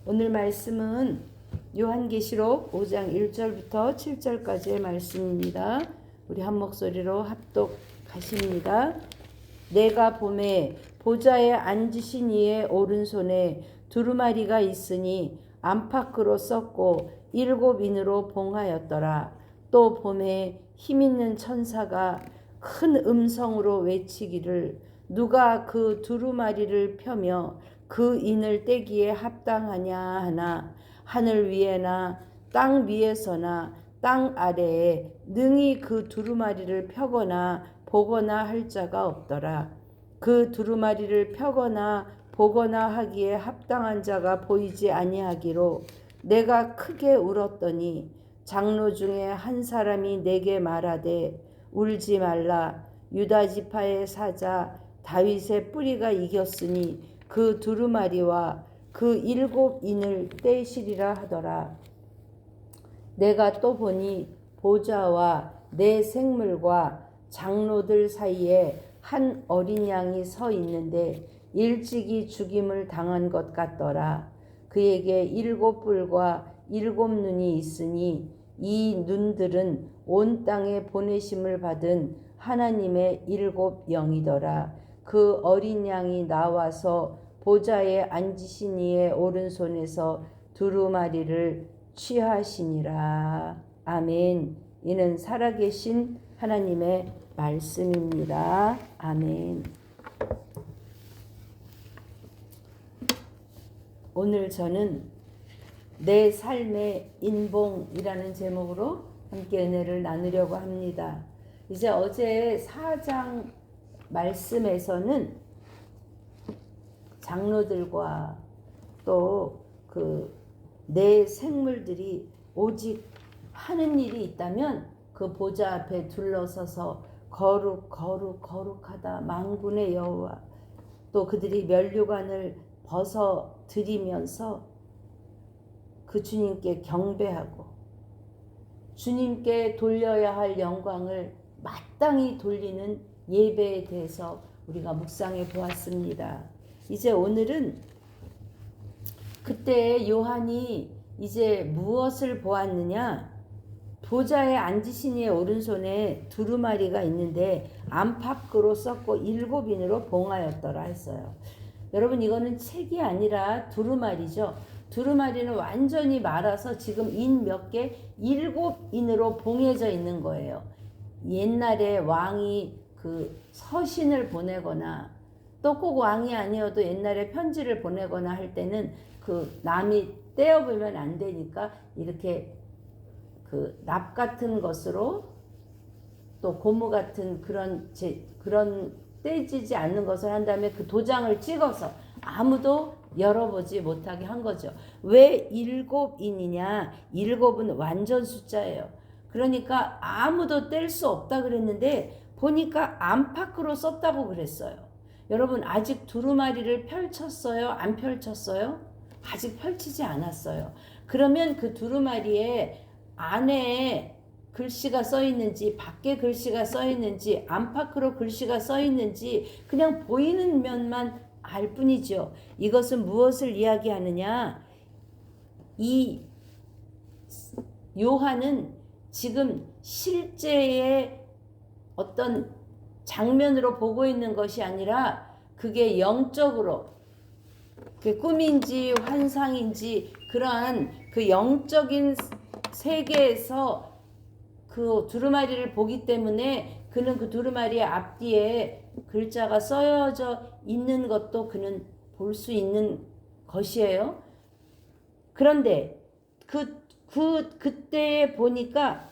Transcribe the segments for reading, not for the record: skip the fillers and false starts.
오늘 말씀은 요한계시록 5장 1절부터 7절까지의 말씀입니다. 우리 한 목소리로 합독하십니다. 내가 보매 보좌에 앉으신 이의 오른손에 두루마리가 있으니 안팎으로 썼고 7인으로 봉하였더라. 또 보매 힘있는 천사가 큰 음성으로 외치기를 누가 그 두루마리를 펴며 그 인을 떼기에 합당하냐 하나 하늘 위에나 땅 위에서나 땅 아래에 능히 그 두루마리를 펴거나 보거나 할 자가 없더라. 그 두루마리를 펴거나 보거나 하기에 합당한 자가 보이지 아니하기로 내가 크게 울었더니 장로 중에 한 사람이 내게 말하되 울지 말라. 유다 지파의 사자 다윗의 뿌리가 이겼으니 그 두루마리와 그 7인을 떼시리라 하더라. 내가 또 보니 보좌와 내 생물과 장로들 사이에 한 어린 양이 서 있는데 일찍이 죽임을 당한 것 같더라. 그에게 7뿔과 7눈이 있으니 이 눈들은 온 땅에 보내심을 받은 하나님의 7영이더라. 그 어린 양이 나와서 보좌에 앉으신 이의 오른손에서 두루마리를 취하시니라. 아멘. 이는 살아계신 하나님의 말씀입니다. 아멘. 오늘 저는 내 삶의 인봉이라는 제목으로 함께 은혜를 나누려고 합니다. 이제 어제 4장 말씀에서는 장로들과 또 그 내 생물들이 오직 하는 일이 있다면 그 보좌 앞에 둘러서서 거룩 거룩 거룩하다 만군의 여호와, 또 그들이 면류관을 벗어 드리면서 그 주님께 경배하고 주님께 돌려야 할 영광을 마땅히 돌리는 예배에 대해서 우리가 묵상해 보았습니다. 이제 오늘은 그때 요한이 이제 무엇을 보았느냐? 보좌에 앉으신 이의 오른손에 두루마리가 있는데 안팎으로 썼고 7인으로 봉하였더라 했어요. 여러분, 이거는 책이 아니라 두루마리죠. 두루마리는 완전히 말아서 지금 인 몇 개? 7인으로 봉해져 있는 거예요. 옛날에 왕이 그 서신을 보내거나 또 꼭 왕이 아니어도 옛날에 편지를 보내거나 할 때는 그 남이 떼어보면 안 되니까 이렇게 그 납 같은 것으로 또 고무 같은 그런 떼지지 않는 것을 한 다음에 그 도장을 찍어서 아무도 열어보지 못하게 한 거죠. 왜 7인이냐? 7은 완전 숫자예요. 그러니까 아무도 뗄 수 없다 그랬는데 보니까 안팎으로 썼다고 그랬어요. 여러분, 아직 두루마리를 펼쳤어요? 안 펼쳤어요? 아직 펼치지 않았어요. 그러면 그 두루마리에 안에 글씨가 써 있는지 밖에 글씨가 써 있는지 안팎으로 글씨가 써 있는지 그냥 보이는 면만 알 뿐이죠. 이것은 무엇을 이야기하느냐? 이 요한은 지금 실제의 어떤 장면으로 보고 있는 것이 아니라 그게 영적으로 그 꿈인지 환상인지 그러한 그 영적인 세계에서 그 두루마리를 보기 때문에 그는 그 두루마리의 앞뒤에 글자가 써져 있는 것도 그는 볼 수 있는 것이에요. 그런데 그때 보니까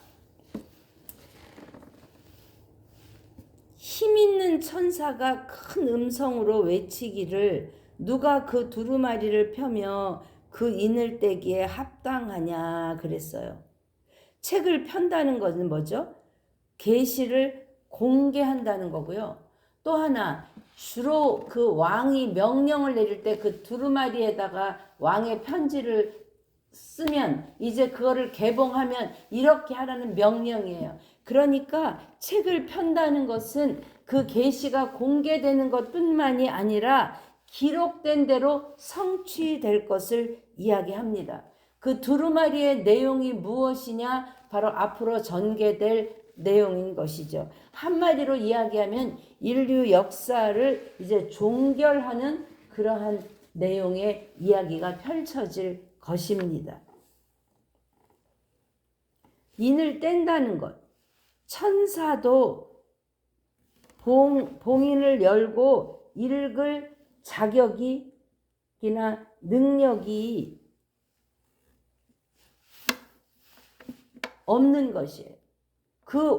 힘있는 천사가 큰 음성으로 외치기를 누가 그 두루마리를 펴며 그 인을 떼기에 합당하냐 그랬어요. 책을 편다는 것은 뭐죠? 계시를 공개한다는 거고요. 또 하나, 주로 그 왕이 명령을 내릴 때 그 두루마리에다가 왕의 편지를 쓰면 이제 그거를 개봉하면 이렇게 하라는 명령이에요. 그러니까 책을 편다는 것은 그 계시가 공개되는 것뿐만이 아니라 기록된 대로 성취될 것을 이야기합니다. 그 두루마리의 내용이 무엇이냐? 바로 앞으로 전개될 내용인 것이죠. 한마디로 이야기하면 인류 역사를 이제 종결하는 그러한 내용의 이야기가 펼쳐질 것입니다. 인을 뗀다는 것. 천사도 봉인을 열고 읽을 자격이나 능력이 없는 것이에요.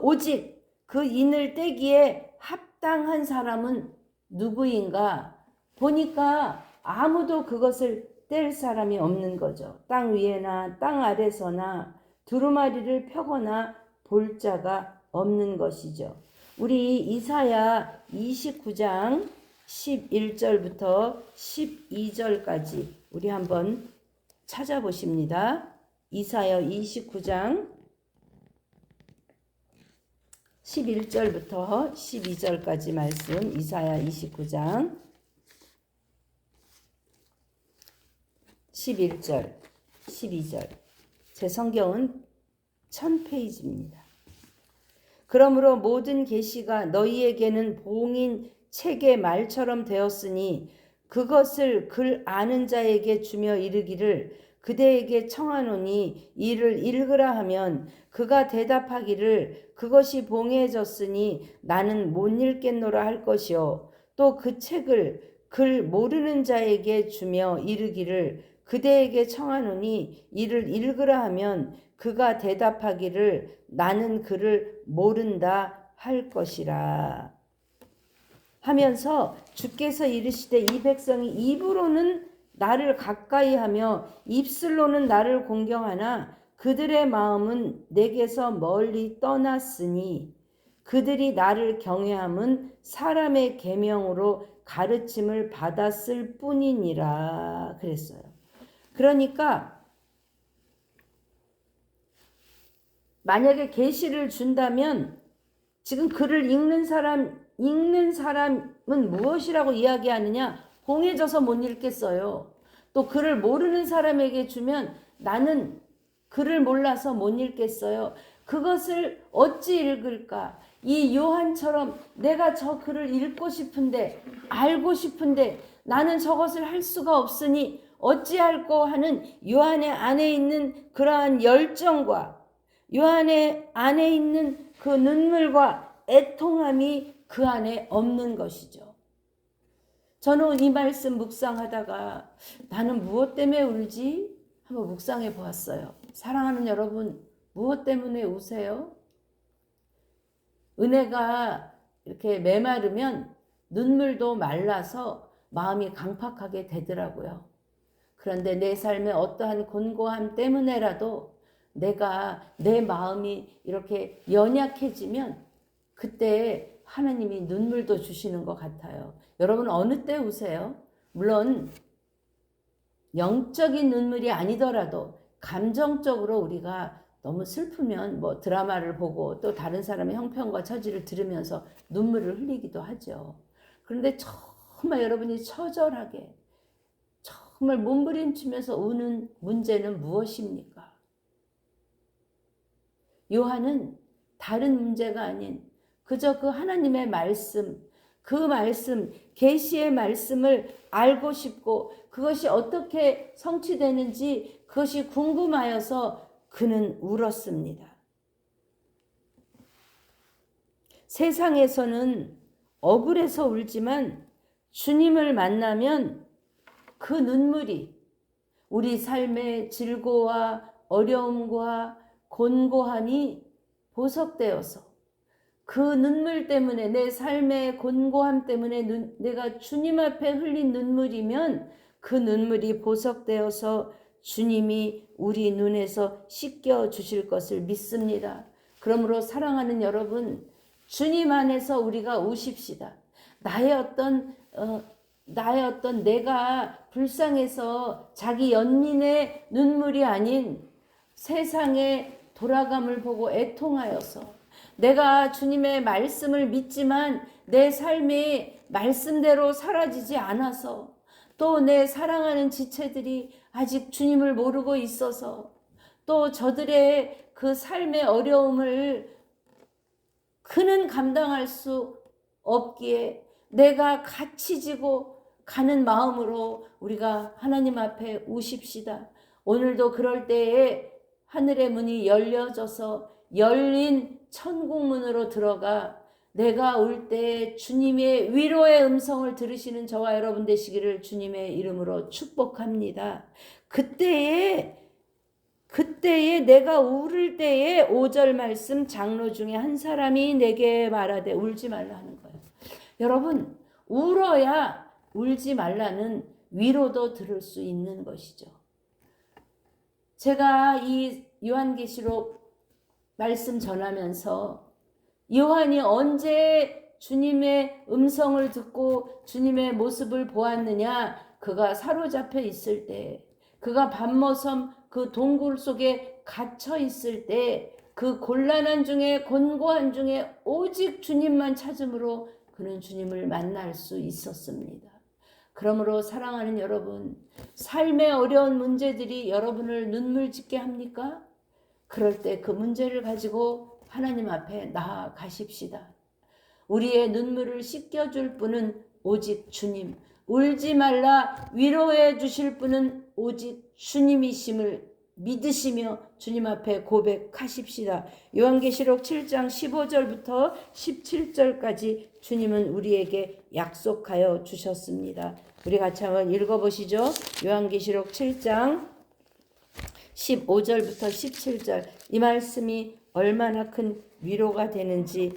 오직 그 인을 떼기에 합당한 사람은 누구인가 보니까 아무도 그것을 뗄 사람이 없는 거죠. 땅 위에나 땅 아래서나 두루마리를 펴거나 볼 자가 없는 것이죠. 우리 이사야 29장 11절부터 12절까지 우리 한번 찾아보십니다. 이사야 29장 11절부터 12절까지 말씀, 이사야 29장 11절, 12절. 제 성경은 1000페이지입니다. 그러므로 모든 계시가 너희에게는 봉인 책의 말처럼 되었으니 그것을 글 아는 자에게 주며 이르기를 그대에게 청하노니 이를 읽으라 하면 그가 대답하기를 그것이 봉해졌으니 나는 못 읽겠노라 할 것이요 또 그 책을 글 모르는 자에게 주며 이르기를 그대에게 청하노니 이를 읽으라 하면 그가 대답하기를 나는 그를 모른다 할 것이라 하면서 주께서 이르시되 이 백성이 입으로는 나를 가까이 하며 입술로는 나를 공경하나 그들의 마음은 내게서 멀리 떠났으니 그들이 나를 경외함은 사람의 계명으로 가르침을 받았을 뿐이니라 그랬어요. 그러니까 만약에 계시를 준다면 지금 글을 읽는 사람은 무엇이라고 이야기하느냐? 봉해져서 못 읽겠어요. 또 글을 모르는 사람에게 주면 나는 글을 몰라서 못 읽겠어요. 그것을 어찌 읽을까? 이 요한처럼 내가 저 글을 읽고 싶은데 알고 싶은데 나는 저것을 할 수가 없으니 어찌할꼬 하는 요한의 안에 있는 그러한 열정과 요한의 안에 있는 그 눈물과 애통함이 그 안에 없는 것이죠. 저는 이 말씀 묵상하다가 나는 무엇 때문에 울지? 한번 묵상해 보았어요. 사랑하는 여러분, 무엇 때문에 우세요? 은혜가 이렇게 메마르면 눈물도 말라서 마음이 강팍하게 되더라고요. 그런데 내 삶의 어떠한 곤고함 때문에라도 내가 내 마음이 이렇게 연약해지면 그때 하나님이 눈물도 주시는 것 같아요. 여러분 어느 때 우세요? 물론 영적인 눈물이 아니더라도 감정적으로 우리가 너무 슬프면 뭐 드라마를 보고 또 다른 사람의 형편과 처지를 들으면서 눈물을 흘리기도 하죠. 그런데 정말 여러분이 처절하게 정말 몸부림치면서 우는 문제는 무엇입니까? 요한은 다른 문제가 아닌 그저 그 하나님의 말씀, 그 말씀, 계시의 말씀을 알고 싶고 그것이 어떻게 성취되는지 그것이 궁금하여서 그는 울었습니다. 세상에서는 억울해서 울지만 주님을 만나면 그 눈물이 우리 삶의 질고와 어려움과 곤고함이 보석되어서 그 눈물 때문에 내 삶의 곤고함 때문에 내가 주님 앞에 흘린 눈물이면 그 눈물이 보석되어서 주님이 우리 눈에서 씻겨 주실 것을 믿습니다. 그러므로 사랑하는 여러분, 주님 안에서 우리가 우십시다. 나의 어떤 내가 불쌍해서 자기 연민의 눈물이 아닌 세상의 돌아감을 보고 애통하여서 내가 주님의 말씀을 믿지만 내 삶이 말씀대로 사라지지 않아서 또 내 사랑하는 지체들이 아직 주님을 모르고 있어서 또 저들의 그 삶의 어려움을 그는 감당할 수 없기에 내가 같이 지고 가는 마음으로 우리가 하나님 앞에 우십시다. 오늘도 그럴 때에 하늘의 문이 열려져서 열린 천국문으로 들어가 내가 올 때 주님의 위로의 음성을 들으시는 저와 여러분 되시기를 주님의 이름으로 축복합니다. 그때에 내가 울을 때에 5절 말씀 장로 중에 한 사람이 내게 말하되 울지 말라 하는 거예요. 여러분, 울어야 울지 말라는 위로도 들을 수 있는 것이죠. 제가 이 요한계시록 말씀 전하면서 요한이 언제 주님의 음성을 듣고 주님의 모습을 보았느냐? 그가 사로잡혀 있을 때, 그가 밤모섬 그 동굴 속에 갇혀 있을 때, 그 곤란한 중에 곤고한 중에 오직 주님만 찾음으로 그는 주님을 만날 수 있었습니다. 그러므로 사랑하는 여러분, 삶의 어려운 문제들이 여러분을 눈물 짓게 합니까? 그럴 때 그 문제를 가지고 하나님 앞에 나아가십시다. 우리의 눈물을 씻겨줄 분은 오직 주님, 울지 말라 위로해 주실 분은 오직 주님이심을 믿으시며 주님 앞에 고백하십시다. 요한계시록 7장 15절부터 17절까지 주님은 우리에게 약속하여 주셨습니다. 우리 같이 한번 읽어보시죠. 요한계시록 7장 15절부터 17절. 이 말씀이 얼마나 큰 위로가 되는지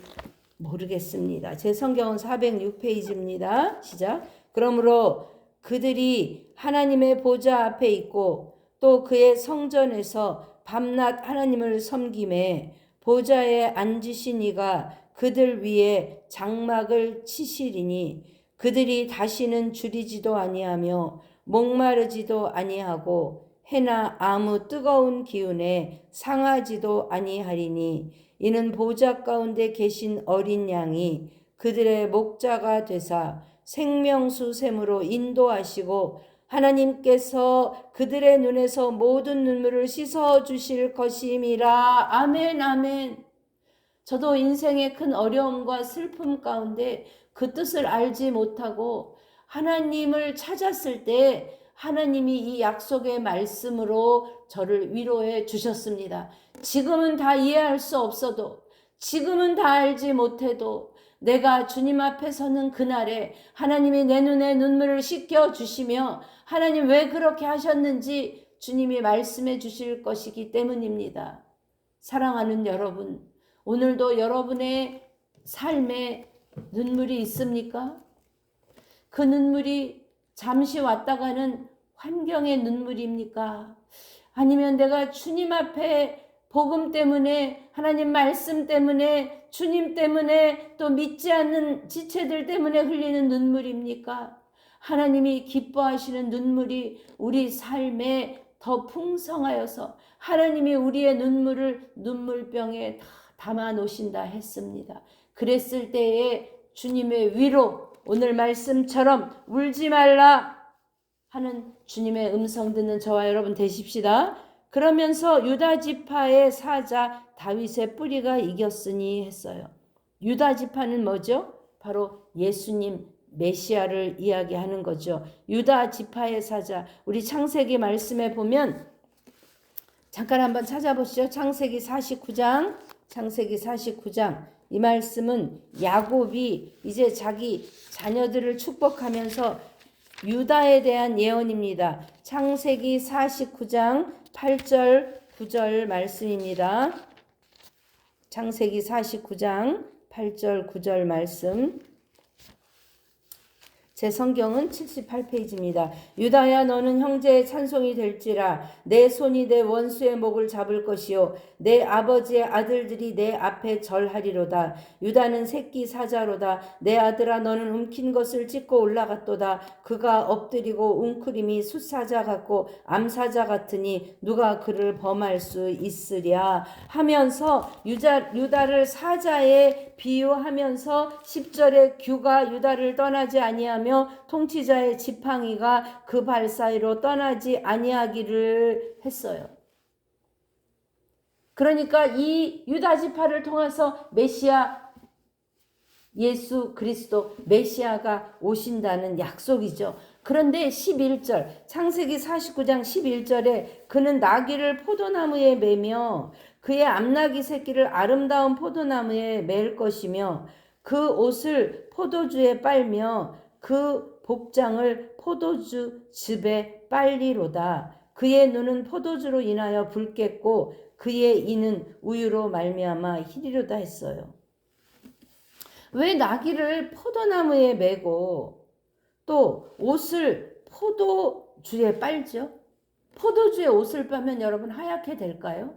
모르겠습니다. 제 성경은 406페이지입니다. 시작. 그러므로 그들이 하나님의 보좌 앞에 있고 또 그의 성전에서 밤낮 하나님을 섬김에 보좌에 앉으신 이가 그들 위에 장막을 치시리니 그들이 다시는 줄이지도 아니하며 목마르지도 아니하고 해나 아무 뜨거운 기운에 상하지도 아니하리니 이는 보좌 가운데 계신 어린 양이 그들의 목자가 되사 생명수 샘으로 인도하시고 하나님께서 그들의 눈에서 모든 눈물을 씻어 주실 것임이라. 아멘, 아멘. 저도 인생의 큰 어려움과 슬픔 가운데 그 뜻을 알지 못하고 하나님을 찾았을 때 하나님이 이 약속의 말씀으로 저를 위로해 주셨습니다. 지금은 다 이해할 수 없어도, 지금은 다 알지 못해도 내가 주님 앞에 서는 그날에 하나님이 내 눈에 눈물을 씻겨 주시며 하나님 왜 그렇게 하셨는지 주님이 말씀해 주실 것이기 때문입니다. 사랑하는 여러분, 오늘도 여러분의 삶에 눈물이 있습니까? 그 눈물이 잠시 왔다가는 환경의 눈물입니까? 아니면 내가 주님 앞에 복음 때문에, 하나님 말씀 때문에, 주님 때문에, 또 믿지 않는 지체들 때문에 흘리는 눈물입니까? 하나님이 기뻐하시는 눈물이 우리 삶에 더 풍성하여서 하나님이 우리의 눈물을 눈물병에 다 담아 놓으신다 했습니다. 그랬을 때에 주님의 위로, 오늘 말씀처럼 울지 말라 하는 주님의 음성 듣는 저와 여러분 되십시다. 그러면서 유다 지파의 사자 다윗의 뿌리가 이겼으니 했어요. 유다 지파는 뭐죠? 바로 예수님 메시아를 이야기하는 거죠. 유다 지파의 사자. 우리 창세기 말씀에 보면 잠깐 한번 찾아보시죠. 창세기 49장. 이 말씀은 야곱이 이제 자기 자녀들을 축복하면서 유다에 대한 예언입니다. 창세기 49장 8절 9절 말씀입니다. 창세기 49장 8절 9절 말씀. 제 성경은 78페이지입니다. 유다야 너는 형제의 찬송이 될지라. 내 손이 내 원수의 목을 잡을 것이요 내 아버지의 아들들이 내 앞에 절하리로다. 유다는 새끼 사자로다. 내 아들아 너는 움킨 것을 찢고 올라갔도다. 그가 엎드리고 웅크림이 숫사자 같고 암사자 같으니 누가 그를 범할 수 있으랴 하면서 유다를 사자에 비유하면서 10절에 규가 유다를 떠나지 아니하며 하며 통치자의 지팡이가 그 발 사이로 떠나지 아니하기를 했어요. 그러니까 이 유다 지파를 통해서 메시아 예수 그리스도 메시아가 오신다는 약속이죠. 그런데 11절 창세기 49장 11절에 그는 나귀를 포도나무에 매며 그의 암나귀 새끼를 아름다운 포도나무에 맬 것이며 그 옷을 포도주에 빨며 그 복장을 포도주 즙에 빨리로다. 그의 눈은 포도주로 인하여 붉겠고 그의 이는 우유로 말미암아 희리로다 했어요. 왜 나귀를 포도나무에 매고 또 옷을 포도주에 빨죠? 포도주에 옷을 빨면 여러분 하얗게 될까요?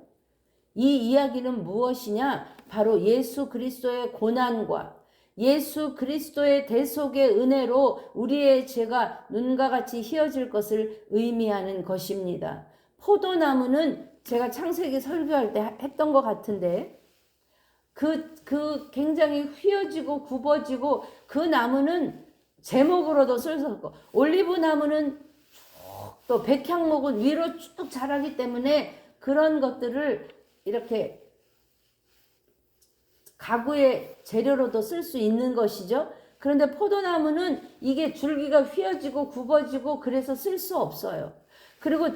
이 이야기는 무엇이냐? 바로 예수 그리스도의 고난과 예수 그리스도의 대속의 은혜로 우리의 죄가 눈과 같이 희어질 것을 의미하는 것입니다. 포도나무는 제가 창세기 설교할 때 했던 것 같은데 그 굉장히 휘어지고 굽어지고 그 나무는 제목으로도 쓸었고 올리브 나무는 또 백향목은 위로 쭉 자라기 때문에 그런 것들을 이렇게 가구의 재료로도 쓸 수 있는 것이죠. 그런데 포도나무는 이게 줄기가 휘어지고 굽어지고 그래서 쓸 수 없어요. 그리고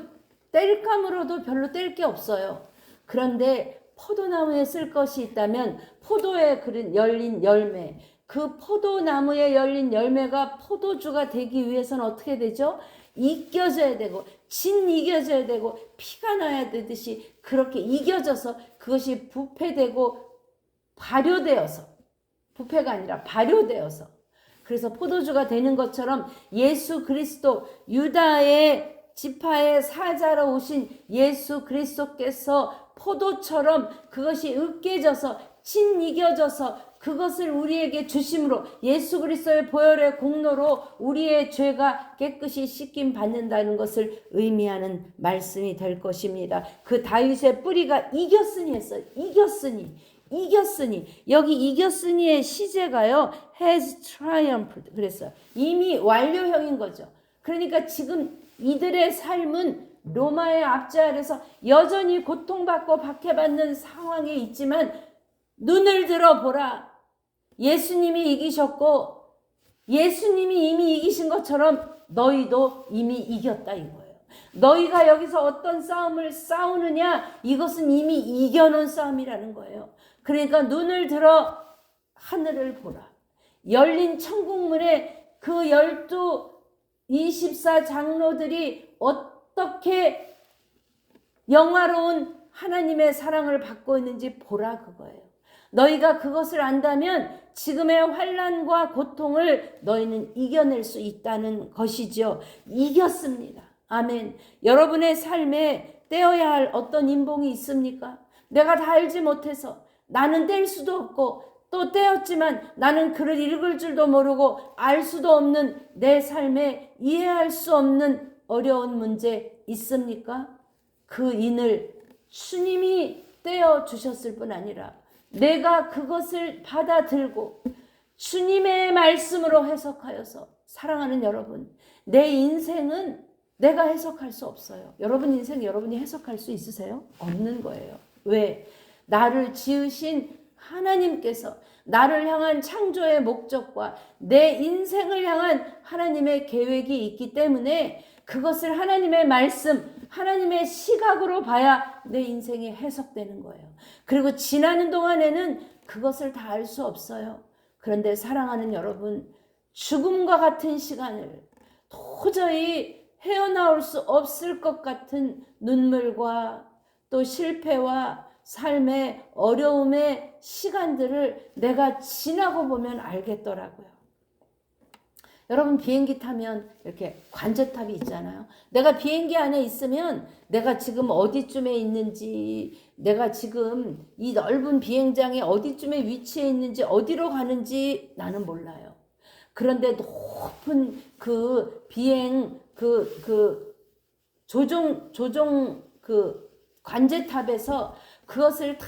땔감으로도 별로 뗄 게 없어요. 그런데 포도나무에 쓸 것이 있다면 포도에 열린 열매, 그 포도나무에 열린 열매가 포도주가 되기 위해서는 어떻게 되죠? 익혀져야 되고 진익혀져야 되고 피가 나야 되듯이 그렇게 익혀져서 그것이 부패되고 발효되어서 부패가 아니라 발효되어서 그래서 포도주가 되는 것처럼 예수 그리스도 유다의 지파의 사자로 오신 예수 그리스도께서 포도처럼 그것이 으깨져서 진익혀져서 그것을 우리에게 주심으로 예수 그리스도의 보혈의 공로로 우리의 죄가 깨끗이 씻김 받는다는 것을 의미하는 말씀이 될 것입니다. 그 다윗의 뿌리가 이겼으니 했어요. 이겼으니 여기 이겼으니의 시제가요 has triumphed 그랬어요. 이미 완료형인 거죠. 그러니까 지금 이들의 삶은 로마의 압제 아래서 여전히 고통받고 박해받는 상황에 있지만 눈을 들어보라. 예수님이 이기셨고 예수님이 이미 이기신 것처럼 너희도 이미 이겼다 이거예요. 너희가 여기서 어떤 싸움을 싸우느냐 이것은 이미 이겨놓은 싸움이라는 거예요. 그러니까 눈을 들어 하늘을 보라. 열린 천국문에 그 24 장로들이 어떻게 영화로운 하나님의 사랑을 받고 있는지 보라 그거예요. 너희가 그것을 안다면 지금의 환난과 고통을 너희는 이겨낼 수 있다는 것이죠. 이겼습니다. 아멘. 여러분의 삶에 떼어야 할 어떤 인봉이 있습니까? 내가 다 알지 못해서 나는 뗄 수도 없고 또 떼었지만 나는 글을 읽을 줄도 모르고 알 수도 없는 내 삶에 이해할 수 없는 어려운 문제 있습니까? 그 인을 주님이 떼어 주셨을 뿐 아니라 내가 그것을 받아들고 주님의 말씀으로 해석하여서 사랑하는 여러분, 내 인생은 내가 해석할 수 없어요. 여러분 인생 여러분이 해석할 수 있으세요? 없는 거예요. 왜? 나를 지으신 하나님께서 나를 향한 창조의 목적과 내 인생을 향한 하나님의 계획이 있기 때문에 그것을 하나님의 말씀, 하나님의 시각으로 봐야 내 인생이 해석되는 거예요. 그리고 지나는 동안에는 그것을 다 알 수 없어요. 그런데 사랑하는 여러분, 죽음과 같은 시간을 도저히 헤어나올 수 없을 것 같은 눈물과 또 실패와 삶의 어려움의 시간들을 내가 지나고 보면 알겠더라고요. 여러분 비행기 타면 이렇게 관제탑이 있잖아요. 내가 비행기 안에 있으면 내가 지금 어디쯤에 있는지, 내가 지금 이 넓은 비행장에 어디쯤에 위치해 있는지, 어디로 가는지 나는 몰라요. 그런데 높은 그 비행 조종 관제탑에서 그것을 다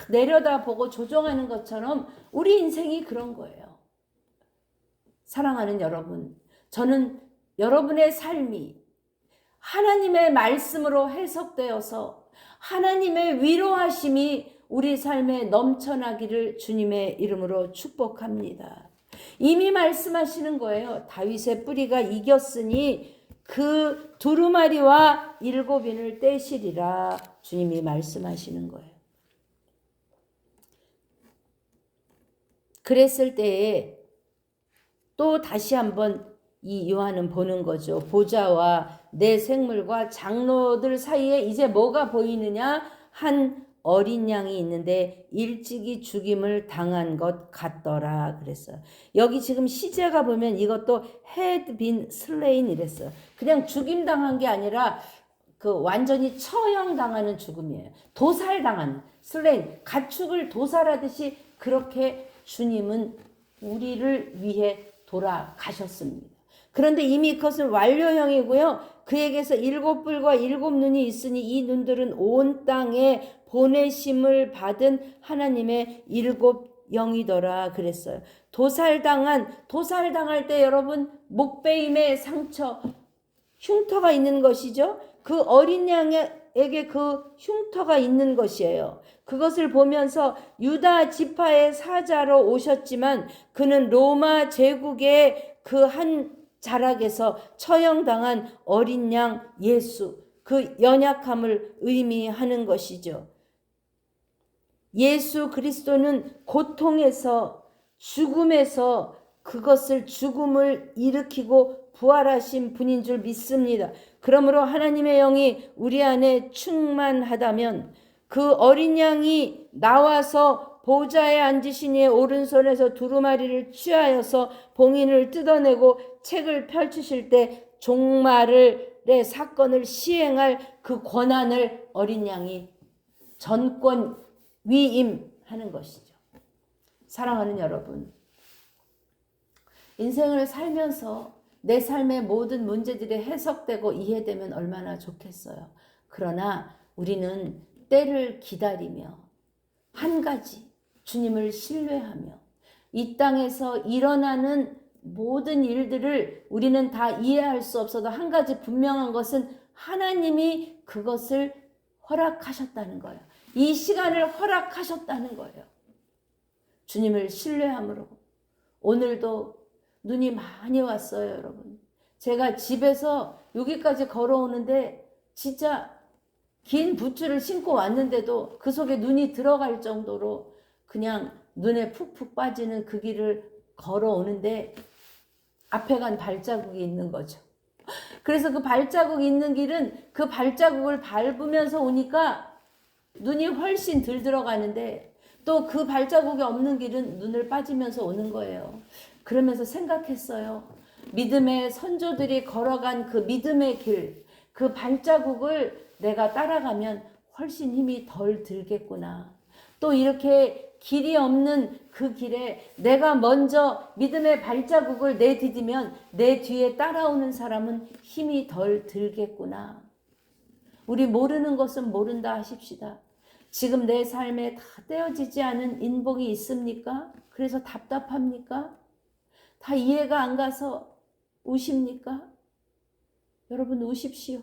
내려다보고 조종하는 것처럼 우리 인생이 그런 거예요. 사랑하는 여러분, 저는 여러분의 삶이 하나님의 말씀으로 해석되어서 하나님의 위로하심이 우리 삶에 넘쳐나기를 주님의 이름으로 축복합니다. 이미 말씀하시는 거예요. 다윗의 뿌리가 이겼으니 그 두루마리와 7인을 떼시리라. 주님이 말씀하시는 거예요. 그랬을 때에 또 다시 한번 이 요한은 보는 거죠. 보좌와 내 생물과 장로들 사이에 이제 뭐가 보이느냐? 한 어린 양이 있는데 일찍이 죽임을 당한 것 같더라 그랬어요. 여기 지금 시제가 보면 이것도 had been slain 이랬어요. 그냥 죽임 당한 게 아니라 그 완전히 처형당하는 죽음이에요. 도살당한 slain, 가축을 도살하듯이 그렇게 주님은 우리를 위해 돌아가셨습니다. 그런데 이미 그것은 완료형이고요. 그에게서 7뿔과 7눈이 있으니 이 눈들은 온 땅에 보내심을 받은 하나님의 7영이더라 그랬어요. 도살당할 때 여러분 목베임의 상처, 흉터가 있는 것이죠. 그 어린 양에게 그 흉터가 있는 것이에요. 그것을 보면서 유다 지파의 사자로 오셨지만 그는 로마 제국의 그 한 자락에서 처형당한 어린 양 예수, 그 연약함을 의미하는 것이죠. 예수 그리스도는 고통에서 죽음에서 그것을 죽음을 일으키고 부활하신 분인 줄 믿습니다. 그러므로 하나님의 영이 우리 안에 충만하다면 그 어린 양이 나와서 보좌에 앉으신 이의 오른손에서 두루마리를 취하여서 봉인을 뜯어내고 책을 펼치실 때 종말의 사건을 시행할 그 권한을 어린 양이 전권 위임하는 것이죠. 사랑하는 여러분, 인생을 살면서 내 삶의 모든 문제들이 해석되고 이해되면 얼마나 좋겠어요. 그러나 우리는 때를 기다리며 한 가지 주님을 신뢰하며 이 땅에서 일어나는 모든 일들을 우리는 다 이해할 수 없어도 한 가지 분명한 것은 하나님이 그것을 허락하셨다는 거예요. 이 시간을 허락하셨다는 거예요. 주님을 신뢰함으로 오늘도 눈이 많이 왔어요, 여러분. 제가 집에서 여기까지 걸어오는데 진짜 긴 부츠를 신고 왔는데도 그 속에 눈이 들어갈 정도로 그냥 눈에 푹푹 빠지는 그 길을 걸어오는데 앞에 간 발자국이 있는 거죠. 그래서 그 발자국이 있는 길은 그 발자국을 밟으면서 오니까 눈이 훨씬 덜 들어가는데 또 그 발자국이 없는 길은 눈을 빠지면서 오는 거예요. 그러면서 생각했어요. 믿음의 선조들이 걸어간 그 믿음의 길, 그 발자국을 내가 따라가면 훨씬 힘이 덜 들겠구나. 또 이렇게 길이 없는 그 길에 내가 먼저 믿음의 발자국을 내디디면 내 뒤에 따라오는 사람은 힘이 덜 들겠구나. 우리 모르는 것은 모른다 하십시다. 지금 내 삶에 다 떼어지지 않은 인복이 있습니까? 그래서 답답합니까? 다 이해가 안 가서 우십니까? 여러분 우십시오.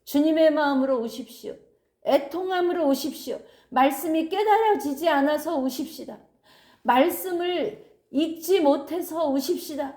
주님의 마음으로 우십시오. 애통함으로 우십시오. 말씀이 깨달아지지 않아서 우십시다. 말씀을 읽지 못해서 우십시다.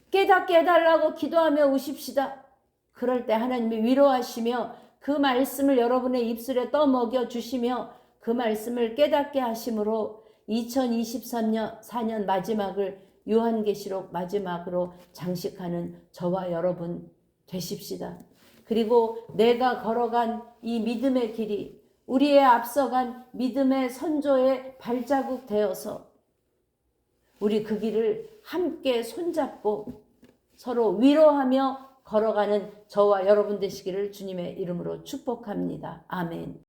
깨닫게 해달라고 기도하며 우십시다. 그럴 때 하나님이 위로하시며 그 말씀을 여러분의 입술에 떠먹여 주시며 그 말씀을 깨닫게 하심으로 2023년 4년 마지막을 요한계시록 마지막으로 장식하는 저와 여러분 되십시다. 그리고 내가 걸어간 이 믿음의 길이 우리의 앞서간 믿음의 선조의 발자국 되어서 우리 그 길을 함께 손잡고 서로 위로하며 걸어가는 저와 여러분 되시기를 주님의 이름으로 축복합니다. 아멘.